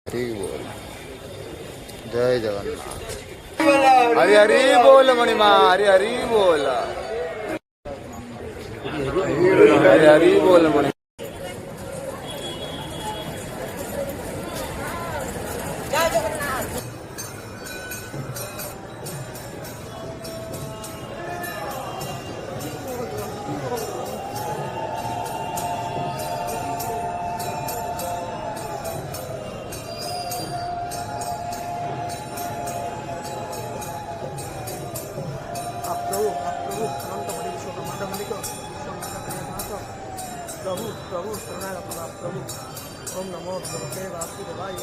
हरी बोल, जय जगन्नाथ। हरी हरी बोल मणिमा, हरी हरी बोल, हरी हरी बोल मणि। प्रभु प्रभु शरणागत प्रभु। ओम नमो भगवते वासुदेवाय।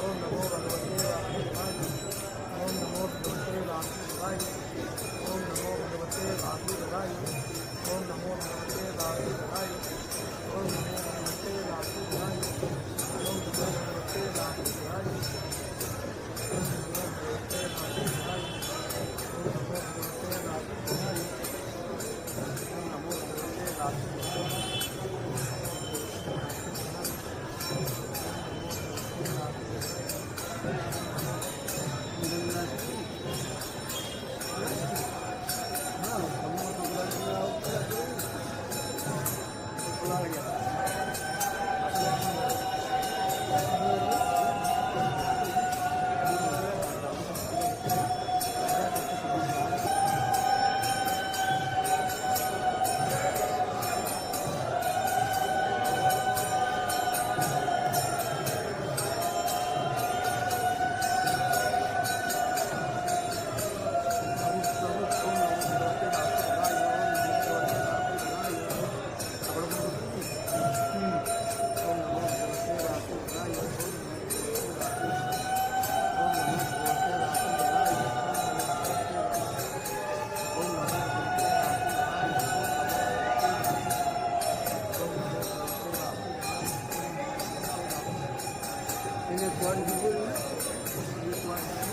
ओम नमो भगवते वासुदेवाय। ओम नमो भगवते वासुदेवाय। ओम नमो भगवते वासुदेवाय। ओम नमो भगवते वासुदेवाय। ओम नमो भगवते वासुदेवाय। ओम नमो भगवते वासुदेवाय। ओम नमो भगवते वासुदेवाय। ओम नमो भगवते वासुदेवाय। ओम नमो भगवते वासुदेवाय। This one.